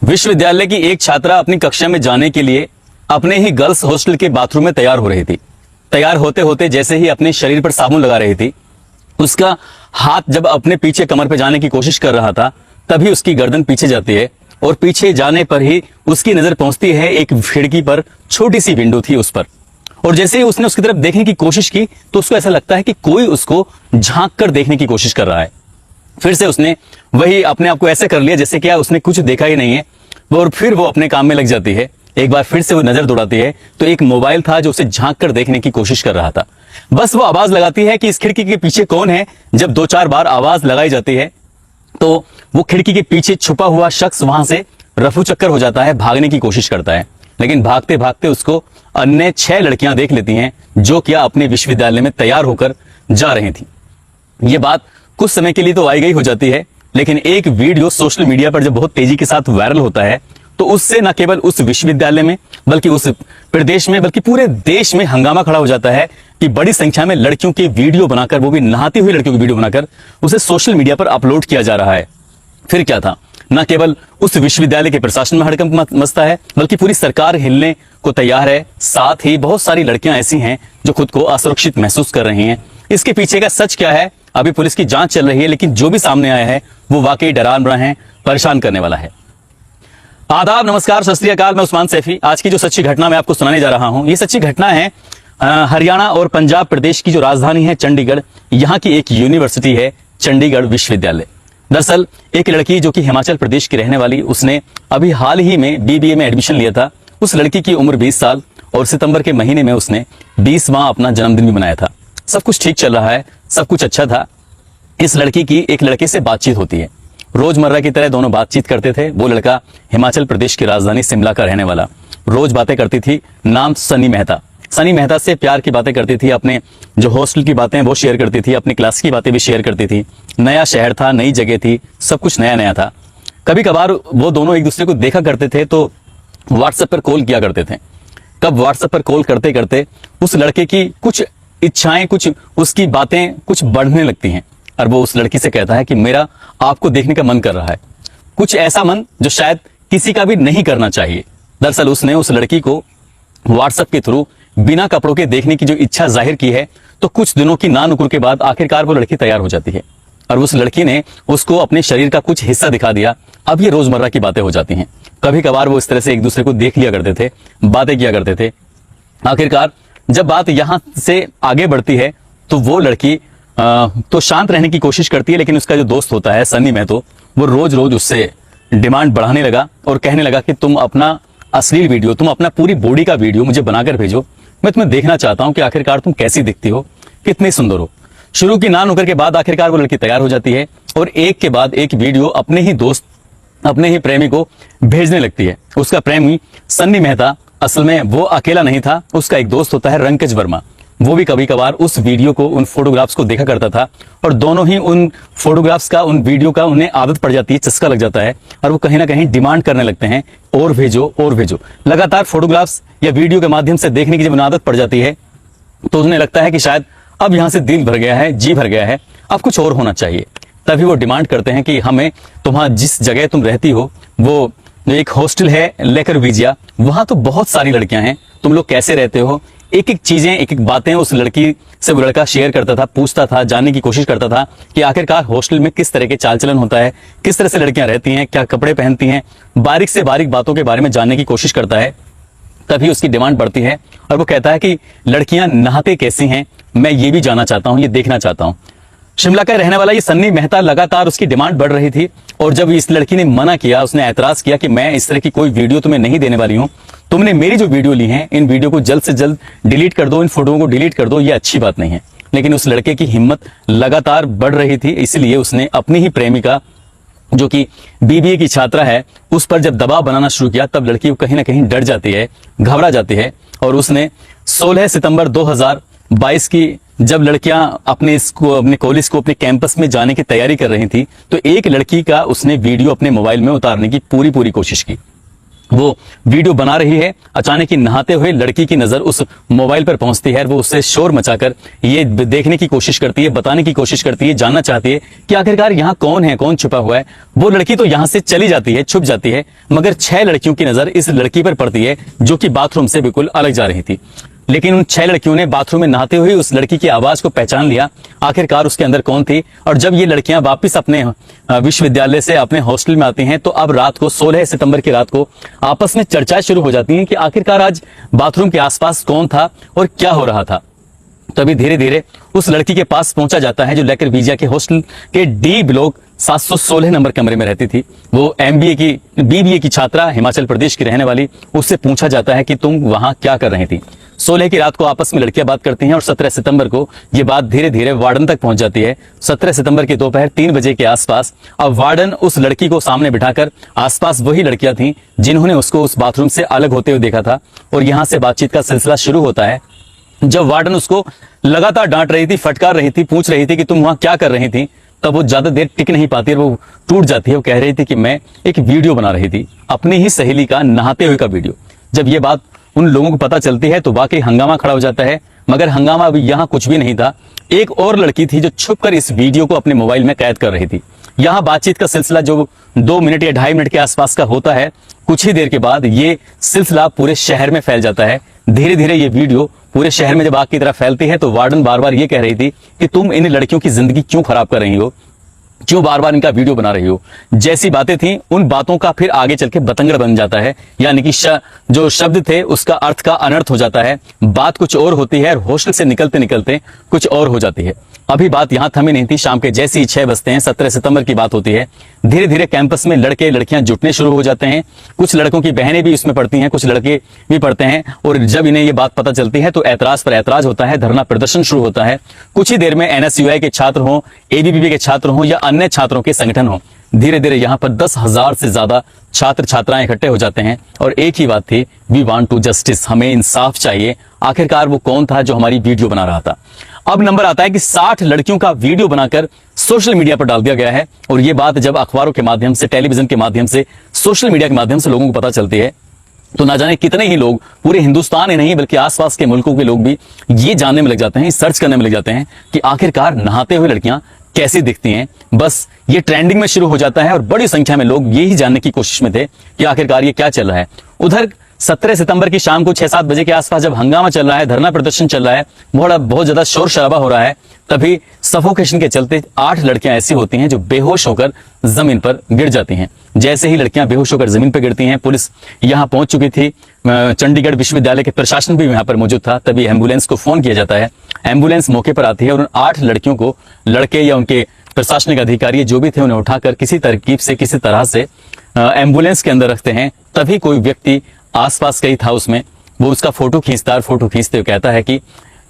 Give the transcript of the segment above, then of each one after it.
विश्वविद्यालय की एक छात्रा अपनी कक्षा में जाने के लिए अपने ही गर्ल्स हॉस्टल के बाथरूम में तैयार हो रही थी। तैयार होते होते जैसे ही अपने शरीर पर साबुन लगा रही थी, उसका हाथ जब अपने पीछे कमर पे जाने की कोशिश कर रहा था, तभी उसकी गर्दन पीछे जाती है और पीछे जाने पर ही उसकी नजर पहुंचती है एक खिड़की पर। छोटी सी विंडो थी उस पर, और जैसे ही उसने उसकी तरफ देखने की कोशिश की तो उसको ऐसा लगता है कि कोई उसको झांक कर देखने की कोशिश कर रहा है। फिर से उसने वही अपने आप को ऐसे कर लिया जैसे कि उसने कुछ देखा ही नहीं है, और फिर वो अपने काम में लग जाती है। एक बार फिर से वो नजर दौड़ाती है तो एक मोबाइल था जो उसे झांक कर देखने की कोशिश कर रहा था। बस वो आवाज लगाती है कि इस खिड़की के पीछे कौन है। जब 2-4 बार आवाज लगाई जाती है तो वो खिड़की के पीछे छुपा हुआ शख्स वहां से रफू चक्कर हो जाता है, भागने की कोशिश करता है। लेकिन भागते भागते उसको अन्य 6 लड़कियां देख लेती हैं जो क्या अपने विश्वविद्यालय में तैयार होकर जा रही थी। ये बात कुछ समय के लिए तो आई गई हो जाती है, लेकिन एक वीडियो सोशल मीडिया पर जब बहुत तेजी के साथ वायरल होता है तो उससे न केवल उस विश्वविद्यालय में बल्कि उस प्रदेश में बल्कि पूरे देश में हंगामा खड़ा हो जाता है कि बड़ी संख्या में लड़कियों की वीडियो बनाकर, वो भी नहाती हुई लड़कियों की वीडियो बनाकर उसे सोशल मीडिया पर अपलोड किया जा रहा है। फिर क्या था, न केवल उस विश्वविद्यालय के प्रशासन में हड़कंप मचता है बल्कि पूरी सरकार हिलने को तैयार है। साथ ही बहुत सारी लड़कियां ऐसी हैं जो खुद को असुरक्षित महसूस कर रही हैं। इसके पीछे का सच क्या है, अभी पुलिस की जांच चल रही है, लेकिन जो भी सामने आया है वो वाकई डरावना है, परेशान करने वाला है। आदाब, नमस्कार, सत श्री अकाल। मैं उस्मान सैफी। आज की जो सच्ची घटना मैं आपको सुनाने जा रहा हूं, ये सच्ची घटना है हरियाणा और पंजाब प्रदेश की जो राजधानी है चंडीगढ़, यहाँ की एक यूनिवर्सिटी है चंडीगढ़ विश्वविद्यालय। दरअसल एक लड़की जो कि हिमाचल प्रदेश की रहने वाली, उसने अभी हाल ही में बीबीए में एडमिशन लिया था। उस लड़की की उम्र 20 साल और सितंबर के महीने में उसने 20वां अपना जन्मदिन भी मनाया था। सब कुछ ठीक चल रहा है, सब कुछ अच्छा था। इस लड़की की एक लड़के से बातचीत होती है। रोजमर्रा की तरह दोनों बातचीत करते थे। वो लड़का हिमाचल प्रदेश की राजधानी शिमला का रहने वाला, रोज बातें करती थी। नाम सनी मेहता। सनी मेहता से प्यार की बातें करती थी, अपने जो हॉस्टल की बातें वो शेयर करती थी, अपनी क्लास की बातें भी शेयर करती थी। नया शहर था, नई जगह थी, सब कुछ नया नया था। कभी कभार वो दोनों एक दूसरे को देखा करते थे तो व्हाट्सएप पर कॉल किया करते थे। कब व्हाट्सएप पर कॉल करते करते उस लड़के की कुछ इच्छाएं, कुछ उसकी बातें कुछ बढ़ने लगती हैं और वो उस लड़की से कहता है कि मेरा आपको देखने का मन कर रहा है। कुछ ऐसा मन जो शायद किसी का भी नहीं करना चाहिए। दरअसल उसने उस लड़की को व्हाट्सएप के थ्रू बिना कपड़ों के देखने की जो इच्छा जाहिर की है, तो कुछ दिनों की ना नुकुर के बाद आखिरकार वो लड़की तैयार हो जाती है और उस लड़की ने उसको अपने शरीर का कुछ हिस्सा दिखा दिया। अब ये रोजमर्रा की बातें हो जाती हैं। कभी कभार वो इस तरह से एक दूसरे को देख लिया करते थे, बातें किया करते थे। आखिरकार जब बात यहां से आगे बढ़ती है तो वो लड़की तो शांत रहने की कोशिश करती है, लेकिन उसका जो दोस्त होता है सनी महतो, वो रोज रोज उससे डिमांड बढ़ाने लगा और कहने लगा कि तुम अपना अश्लील वीडियो, तुम अपना पूरी बॉडी का वीडियो मुझे बनाकर भेजो। मैं तुम्हें देखना चाहता हूं कि आखिरकार तुम कैसी दिखती हो, कितनी सुंदर हो। शुरू की ना नुकर के बाद आखिरकार वो लड़की तैयार हो जाती है और एक के बाद एक वीडियो अपने ही दोस्त, अपने ही प्रेमी को भेजने लगती है। उसका प्रेमी सन्नी मेहता असल में वो अकेला नहीं था, उसका एक दोस्त होता है रंकज वर्मा। वो भी कभी कभार उस वीडियो को, उन फोटोग्राफ्स को देखा करता था और दोनों ही उन फोटोग्राफ्स का, उन वीडियो का उन्हें आदत पड़ जाती है, चस्का लग जाता है और वो कहीं ना कहीं डिमांड करने लगते हैं और भेजो और भेजो। लगातार फोटोग्राफ्स या वीडियो के माध्यम से देखने की जब आदत पड़ जाती है तो उन्हें लगता है कि शायद अब यहां से दिल भर गया है, जी भर गया है, अब कुछ और होना चाहिए। तभी वो डिमांड करते हैं कि हमें तुम्हारा जिस जगह तुम रहती हो, वो एक हॉस्टल है लेकर विजिया, वहां तो बहुत सारी लड़कियां हैं, तुम लोग कैसे रहते हो। एक एक चीजें, एक एक बातें उस लड़की से वो लड़का शेयर करता था, पूछता था, जानने की कोशिश करता था कि आखिरकार हॉस्टल में किस तरह के चाल चलन होता है, किस तरह से लड़कियां रहती हैं, क्या कपड़े पहनती हैं, बारीक से बारीक बातों के बारे में जानने की कोशिश करता है। तभी उसकी डिमांड बढ़ती है और वो कहता है कि लड़कियां नहाते कैसी हैं, मैं ये भी जानना चाहता हूं, ये देखना चाहता हूं। शिमला का रहने वाला ये सन्नी मेहता, लगातार उसकी डिमांड बढ़ रही थी और जब इस लड़की ने मना किया, उसने ऐतराज किया कि मैं इस तरह की कोई वीडियो तुम्हें नहीं देने वाली हूं, तुमने मेरी जो वीडियो ली है, इन वीडियो को जल्द से जल्द डिलीट कर दो, इन फोटोओं को डिलीट कर दो, ये अच्छी बात नहीं है। लेकिन उस लड़के की हिम्मत लगातार बढ़ रही थी, इसलिए उसने अपनी ही प्रेमिका जो कि बीबीए की छात्रा है, उस पर जब दबाव बनाना शुरू किया, तब लड़की कहीं ना कहीं डर जाती है, घबरा जाती है और उसने 16 सितंबर 2022 की जब लड़कियां अपने कॉलेज को, अपने कैंपस में जाने की तैयारी कर रही थी, तो एक लड़की का उसने वीडियो अपने मोबाइल में उतारने की पूरी कोशिश की। वो वीडियो बना रही है, अचानक ही नहाते हुए लड़की की नजर उस मोबाइल पर पहुंचती है और वो उससे शोर मचाकर ये देखने की कोशिश करती है, बताने की कोशिश करती है, जानना चाहती है कि आखिरकार यहाँ कौन है, कौन छुपा हुआ है। वो लड़की तो यहाँ से चली जाती है, छुप जाती है, मगर 6 लड़कियों की नजर इस लड़की पर पड़ती है जो कि बाथरूम से बिल्कुल अलग जा रही थी। लेकिन उन 6 लड़कियों ने बाथरूम में नहाते हुए उस लड़की की आवाज को पहचान लिया, आखिरकार उसके अंदर कौन थी। और जब ये लड़कियां वापस अपने विश्वविद्यालय से अपने हॉस्टल में आती हैं तो अब रात को 16 सितंबर की रात को आपस में चर्चाएं शुरू हो जाती हैं कि आखिरकार आज बाथरूम के आसपास कौन था और क्या हो रहा था। तभी धीरे धीरे उस लड़की के पास पहुंचा जाता है जो लेकर विजया के हॉस्टल के डी ब्लॉक 716 नंबर कमरे में रहती थी। वो बीबीए की छात्रा, हिमाचल प्रदेश की रहने वाली। उससे पूछा जाता है कि तुम वहां क्या कर रही थी। 16 की रात को आपस में लड़कियां बात करती हैं और 17 सितंबर को ये बात धीरे धीरे वार्डन तक पहुंच जाती है। 17 सितंबर की दोपहर 3 बजे के आसपास अब वार्डन उस लड़की को सामने बिठाकर, आसपास वही लड़कियां थीं जिन्होंने उसको उस बाथरूम से अलग होते हुए देखा था, और यहां से बातचीत का सिलसिला शुरू होता है। जब वार्डन उसको लगातार डांट रही थी, फटकार रही थी, पूछ रही थी कि तुम वहां क्या कर रही थी, तब वो ज्यादा देर टिक नहीं पाती और वो टूट जाती है। वो कह रही थी कि मैं एक वीडियो बना रही थी, अपनी ही सहेली का नहाते हुए का वीडियो। जब ये बात उन लोगों को पता चलती है तो वाकई हंगामा खड़ा हो जाता है, मगर हंगामा अभी यहाँ कुछ भी नहीं था। एक और लड़की थी जो छुपकर इस वीडियो को अपने मोबाइल में कैद कर रही थी। यहाँ बातचीत का सिलसिला जो 2 मिनट या 2.5 मिनट के आसपास का होता है, कुछ ही देर के बाद ये सिलसिला पूरे शहर में फैल जाता है। धीरे धीरे ये वीडियो पूरे शहर में जब आग की तरह फैलती है तो वार्डन बार बार ये कह रही थी कि तुम इन लड़कियों की जिंदगी क्यों खराब कर रही हो, क्यों बार बार इनका वीडियो बना रही हो। जैसी बातें थी उन बातों का फिर आगे चल के बतंगड़ बन जाता है, यानी कि जो शब्द थे उसका अर्थ का अनर्थ हो जाता है। बात कुछ और होती है और हॉस्टल से निकलते निकलते कुछ और हो जाती है। अभी बात यहां थमी नहीं थी। शाम के जैसे ही 6 बजते हैं, 17 सितंबर की बात होती है, धीरे धीरे कैंपस में लड़के लड़कियां जुटने शुरू हो जाते हैं। कुछ लड़कों की बहनें भी इसमें पढ़ती हैं, कुछ लड़के भी पढ़ते हैं। और जब इन्हें ये बात पता चलती है तो ऐतराज पर ऐतराज होता है, धरना प्रदर्शन शुरू होता है। कुछ ही देर में एनएसयूआई के छात्र हों, एबीवीपी के छात्र हों या अन्य छात्रों के संगठन हों, धीरे धीरे यहाँ पर 10,000 से ज्यादा छात्र छात्राएं इकट्ठे हो जाते हैं। और एक ही बात थी, वी वांट टू जस्टिस, हमें इंसाफ चाहिए। आखिरकार वो कौन था जो हमारी वीडियो बना रहा था। अब नंबर आता है कि 60 लड़कियों का वीडियो बनाकर सोशल मीडिया पर डाल दिया गया है। और ये बात जब अखबारों के माध्यम से, टेलीविजन के माध्यम से, सोशल मीडिया के माध्यम से लोगों को पता चलती है तो ना जाने कितने ही लोग, पूरे हिंदुस्तान ही नहीं बल्कि आसपास के मुल्कों के लोग भी ये जानने में लग जाते हैं, सर्च करने में लग जाते हैं कि आखिरकार नहाते हुए लड़कियां कैसी दिखती हैं। बस ये ट्रेंडिंग में शुरू हो जाता है और बड़ी संख्या में लोग यही जानने की कोशिश में थे कि आखिरकार ये क्या चल रहा है। उधर 17 सितंबर की शाम को 6-7 बजे के आसपास जब हंगामा चल रहा है, धरना प्रदर्शन चल रहा है, बहुत ज्यादा शोर शराबा हो रहा है, तभी सफोकेशन के चलते 8 लड़कियां ऐसी होती हैं जो बेहोश होकर जमीन पर गिर जाती हैं। जैसे ही लड़कियां बेहोश होकर जमीन पर गिरती हैं, पुलिस यहां पहुंच चुकी थी, चंडीगढ़ विश्वविद्यालय के प्रशासन भी यहां पर मौजूद था। तभी एम्बुलेंस को फोन किया जाता है, एम्बुलेंस मौके पर आती है और उन 8 लड़कियों को लड़के या उनके प्रशासनिक अधिकारी जो भी थे उन्हें उठाकर किसी तरकीब से, किसी तरह से एम्बुलेंस के अंदर रखते हैं। तभी कोई व्यक्ति आसपास कहीं था उसमें, वो उसका फोटो खींचते हुए कहता है कि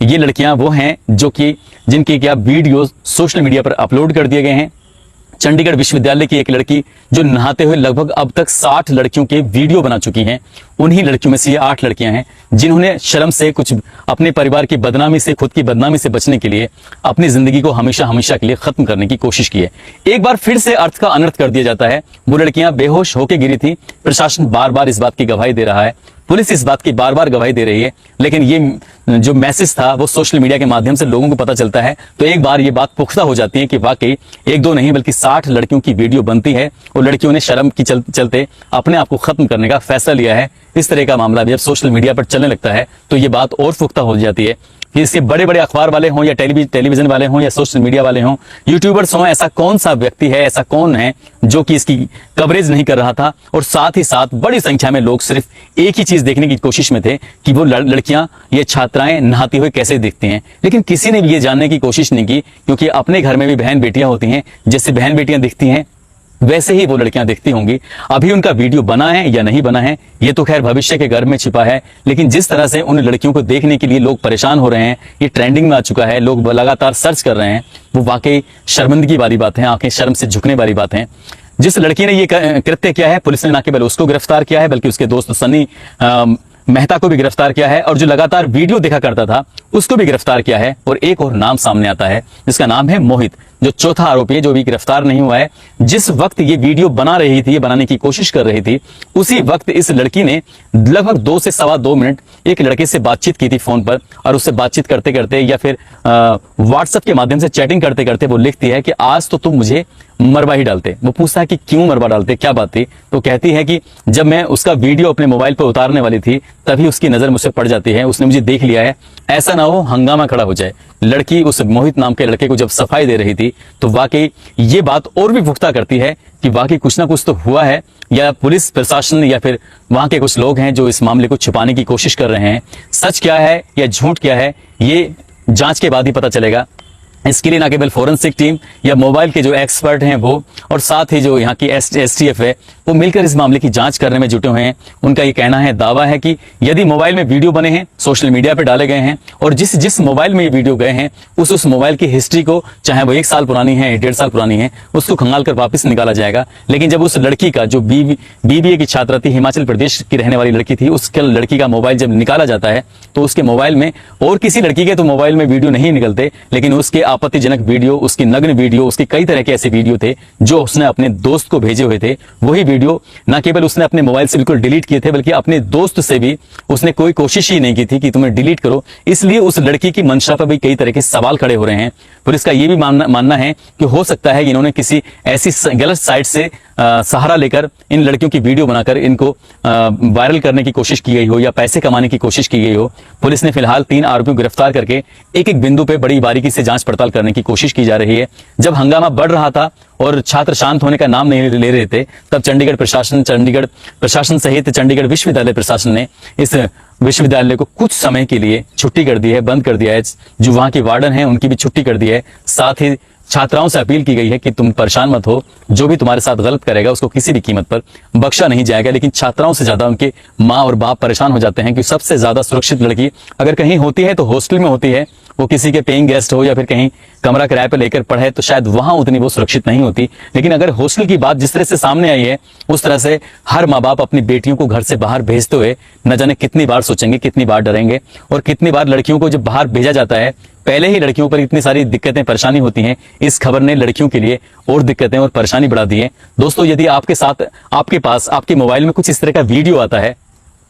ये लड़कियां वो हैं जो कि जिनके क्या वीडियो सोशल मीडिया पर अपलोड कर दिए गए हैं। चंडीगढ़ विश्वविद्यालय की एक लड़की जो नहाते हुए लगभग अब तक 60 लड़कियों के वीडियो बना चुकी हैं, उन्हीं लड़कियों में से ये 8 लड़कियां हैं जिन्होंने शर्म से, कुछ अपने परिवार की बदनामी से, खुद की बदनामी से बचने के लिए अपनी जिंदगी को हमेशा हमेशा के लिए खत्म करने की कोशिश की है। एक बार फिर से अर्थ का अनर्थ कर दिया जाता है। वो लड़कियां बेहोश होकर गिरी थी। प्रशासन बार बार इस बात की गवाही दे रहा है, पुलिस इस बात की बार बार गवाही दे रही है, लेकिन ये जो मैसेज था वो सोशल मीडिया के माध्यम से लोगों को पता चलता है तो एक बार ये बात पुख्ता हो जाती है कि वाकई 1-2 नहीं बल्कि 60 लड़कियों की वीडियो बनती है और लड़कियों ने शर्म की चलते अपने आप को खत्म करने का फैसला लिया है। इस तरह का मामला भी जब सोशल मीडिया पर चलने लगता है तो ये बात और पुख्ता हो जाती है कि इसके बड़े बड़े अखबार वाले हों या टेलीविजन वाले हों या सोशल मीडिया वाले हों, यूट्यूबर्स हों, ऐसा कौन सा व्यक्ति है, ऐसा कौन है जो कि इसकी कवरेज नहीं कर रहा था। और साथ ही साथ बड़ी संख्या में लोग सिर्फ एक ही चीज देखने की कोशिश में थे कि वो लड़कियां, ये छात्राएं नहाती हुए कैसे दिखती हैं। लेकिन किसी ने भी ये जानने की कोशिश नहीं की, क्योंकि अपने घर में भी बहन बेटियां होती हैं, जैसे बहन बेटियां दिखती हैं वैसे ही वो लड़कियां दिखती होंगी। अभी उनका वीडियो बना है या नहीं बना है ये तो खैर भविष्य के गर्भ में छिपा है, लेकिन जिस तरह से उन लड़कियों को देखने के लिए लोग परेशान हो रहे हैं, ये ट्रेंडिंग में आ चुका है, लोग लगातार सर्च कर रहे हैं, वो वाकई शर्मिंदगी वाली बात है, आंखें शर्म से झुकने वाली बात है। जिस लड़की ने ये कृत्य किया है, पुलिस ने न केवल उसको गिरफ्तार किया है बल्कि उसके दोस्त सनी मेहता को भी गिरफ्तार किया है और जो लगातार वीडियो देखा करता था उसको भी गिरफ्तार किया है। और एक और नाम सामने आता है जिसका नाम है मोहित, जो चौथा आरोपी है जो भी गिरफ्तार नहीं हुआ है। जिस वक्त ये वीडियो बना रही थी, बनाने की कोशिश कर रही थी, उसी वक्त इस लड़की ने लगभग 2 से सवा 2 मिनट एक लड़के से बातचीत की थी फोन पर। और उससे बातचीत करते करते या फिर व्हाट्सएप के माध्यम से चैटिंग करते करते वो लिखती है कि आज तो तुम मुझे मरवा ही डालते। वो पूछता है कि क्यों मरवा डालते, क्या बात थी? तो कहती है कि जब मैं उसका वीडियो अपने मोबाइल पर उतारने वाली थी तभी उसकी नजर मुझसे पड़ जाती है, उसने मुझे देख लिया है, ऐसा ना हो हंगामा खड़ा हो जाए। लड़की उस मोहित नाम के लड़के को जब सफाई दे रही थी तो वाकई ये बात और भी पुख्ता करती है कि वाकई कुछ ना कुछ तो हुआ है, या पुलिस प्रशासन या फिर वहां के कुछ लोग हैं जो इस मामले को छुपाने की कोशिश कर रहे हैं। सच क्या है या झूठ क्या है ये जांच के बाद ही पता चलेगा। इसके लिए ना केवल फोरेंसिक टीम या मोबाइल के जो एक्सपर्ट हैं वो, और साथ ही जो यहाँ की एसटीएफ है, वो मिलकर इस मामले की जांच करने में जुटे हुए हैं। उनका ये कहना है, दावा है कि यदि मोबाइल में वीडियो बने हैं, सोशल मीडिया पे डाले गए हैं, और जिस मोबाइल में ये वीडियो गए हैं उस मोबाइल की हिस्ट्री को, चाहे वो 1 साल पुरानी है, 1.5 साल पुरानी है, उसको खंगाल कर वापस निकाला जाएगा। लेकिन जब उस लड़की का, जो बीबीए की छात्रा थी, हिमाचल प्रदेश की रहने वाली लड़की थी, उसके लड़की का मोबाइल जब निकाला जाता है तो उसके मोबाइल में, और किसी लड़की के तो मोबाइल में वीडियो नहीं निकलते, लेकिन उसके आपत्तिजनक वीडियो, उसकी नग्न वीडियो, उसके कई तरह के ऐसे वीडियो थे जो उसने अपने दोस्त को भेजे हुए थे। वही वीडियो न केवल उसने अपने मोबाइल से बिल्कुल डिलीट किए थे, बल्कि अपने दोस्त से भी उसने कोई कोशिश ही नहीं की थी कि तुम्हें डिलीट करो। इसलिए उस लड़की की मंशा पर भी कई तरह के सवाल खड़े हो रहे हैं। पुलिस का यह भी मानना है कि हो सकता है कि इन्होंने किसी ऐसी गलत साइट से सहारा लेकर इन लड़कियों की वीडियो बनाकर इनको वायरल करने की कोशिश की गई हो, या पैसे कमाने की कोशिश की गई हो। पुलिस ने फिलहाल 3 आरोपियों को गिरफ्तार करके एक एक बिंदु पे बड़ी बारीकी से जांच पड़ताल करने की कोशिश की जा रही है। जब हंगामा बढ़ रहा था और छात्र शांत होने का नाम नहीं ले रहे थे, तब चंडीगढ़ प्रशासन सहित चंडीगढ़ विश्वविद्यालय प्रशासन ने इस विश्वविद्यालय को कुछ समय के लिए छुट्टी कर दी है, बंद कर दिया है। जो वहां के वार्डन हैं उनकी भी छुट्टी कर दी है। साथ ही छात्राओं से अपील की गई है कि तुम परेशान मत हो, जो भी तुम्हारे साथ गलत करेगा उसको किसी भी कीमत पर बख्शा नहीं जाएगा। लेकिन छात्राओं से ज्यादा उनके माँ और बाप परेशान हो जाते हैं कि सबसे ज्यादा सुरक्षित लड़की अगर कहीं होती है तो हॉस्टल में होती है। वो किसी के पेइंग गेस्ट हो या फिर कहीं कमरा किराए पर लेकर पढ़े तो शायद वहां उतनी वो सुरक्षित नहीं होती। लेकिन अगर हॉस्टल की बात जिस तरह से सामने आई है, उस तरह से हर माँ बाप अपनी बेटियों को घर से बाहर भेजते हुए न जाने कितनी बार सोचेंगे, कितनी बार डरेंगे, और कितनी बार लड़कियों को जब बाहर भेजा जाता है, पहले ही लड़कियों पर इतनी सारी दिक्कतें, परेशानी होती हैं। इस खबर ने लड़कियों के लिए और दिक्कतें और परेशानी बढ़ा दी है। दोस्तों, यदि आपके साथ, आपके पास, आपके मोबाइल में कुछ इस तरह का वीडियो आता है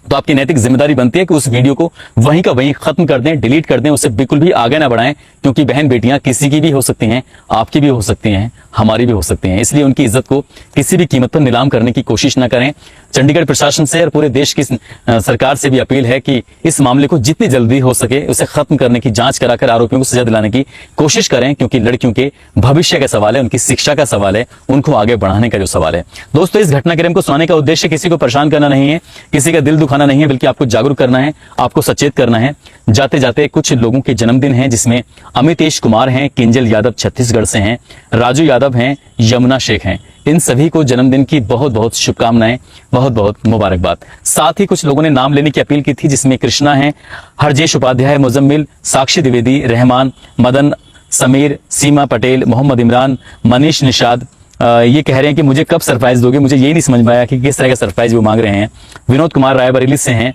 तो आपकी नैतिक जिम्मेदारी बनती है कि उस वीडियो को वहीं का वहीं खत्म कर दें, डिलीट कर दें, उससे बिल्कुल भी आगे ना बढ़ाएं। क्योंकि बहन बेटियां किसी की भी हो सकती हैं, आपकी भी हो सकती हैं, हमारी भी हो सकती हैं। इसलिए उनकी इज्जत को किसी भी कीमत पर नीलाम करने की कोशिश न करें। चंडीगढ़ प्रशासन से और पूरे देश की सरकार से भी अपील है कि इस मामले को जितनी जल्दी हो सके उसे खत्म करने की, जांच कराकर आरोपियों को सजा दिलाने की कोशिश करें। क्योंकि लड़कियों के भविष्य का सवाल है, उनकी शिक्षा का सवाल है, उनको आगे बढ़ाने का जो सवाल है। दोस्तों, इस घटनाक्रम को सुनाने का उद्देश्य किसी को परेशान करना नहीं है, किसी का दिल दुखाना नहीं है, बल्कि आपको जागरूक करना है, आपको सचेत करना है। जाते जाते कुछ लोगों के जन्मदिन हैं, जिसमें अमितेश कुमार हैं, किंजल यादव छत्तीसगढ़ से हैं, राजू यादव हैं, यमुना शेख हैं। इन सभी को जन्मदिन की बहुत बहुत शुभकामनाएं, बहुत बहुत मुबारकबाद। साथ ही कुछ लोगों ने नाम लेने की अपील की थी, जिसमें कृष्णा हैं, हरजेश उपाध्याय, मुजम्मिल, साक्षी द्विवेदी, रहमान, मदन, समीर, सीमा पटेल, मोहम्मद इमरान, मनीष निषाद। ये कह रहे हैं कि मुझे कब सरप्राइज दोगे। मुझे ये नहीं समझ में आया कि किस तरह का सरप्राइज वो मांग रहे हैं। विनोद कुमार रायबरेली से हैं,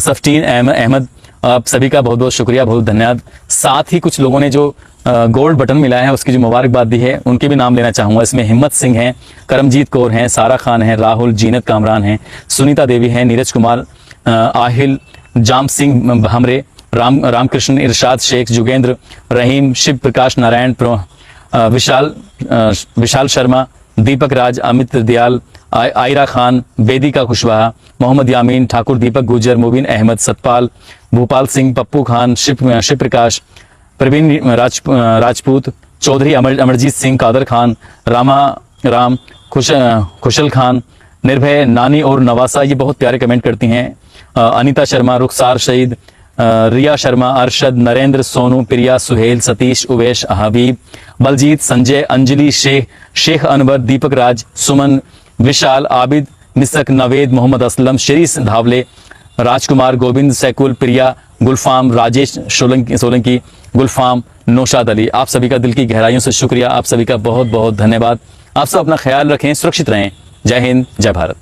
सफ्टीन अहमद, आप सभी का बहुत बहुत शुक्रिया, बहुत धन्यवाद। साथ ही कुछ लोगों ने जो गोल्ड बटन मिला है उसकी जो मुबारकबाद दी है, उनके भी नाम लेना चाहूंगा। इसमें हिम्मत सिंह हैं, करमजीत कौर हैं, सारा खान हैं, राहुल, जीनत कामरान हैं, सुनीता देवी हैं, नीरज कुमार, आहिल, जाम सिंह हमरे, रामकृष्ण, इरशाद शेख, जुगेंद्र, रहीम, शिव प्रकाश नारायण, विशाल शर्मा, दीपक राज, अमित दयाल, आयरा खान, बेदिका कुशवाहा, मोहम्मद यामीन, ठाकुर दीपक गुजर, मुबीन अहमद, सतपाल, भूपाल सिंह, पप्पू खान, शिव प्रकाश, प्रवीण राजपूत, चौधरी अमरजीत सिंह, कादर खान, राम, खुशल खान, निर्भय, नानी और नवासा, ये बहुत प्यारे कमेंट करती हैं। अनीता शर्मा, रुखसार शहीद, रिया शर्मा, अरशद, नरेंद्र, सोनू, प्रिया, सुहेल, सतीश, उवेश, हबीब, बलजीत, संजय, अंजलि, शेख अनवर, दीपक राज, सुमन, विशाल, आबिद, मिसक, नवेद, मोहम्मद असलम, शरीस धावले, राजकुमार, गोविंद, सैकुल, प्रिया, गुलफाम, राजेश सोलंकी, गुलफाम, नौशाद अली। आप सभी का दिल की गहराइयों से शुक्रिया, आप सभी का बहुत बहुत धन्यवाद। आप सब अपना ख्याल रखें, सुरक्षित रहें। जय हिंद, जय भारत।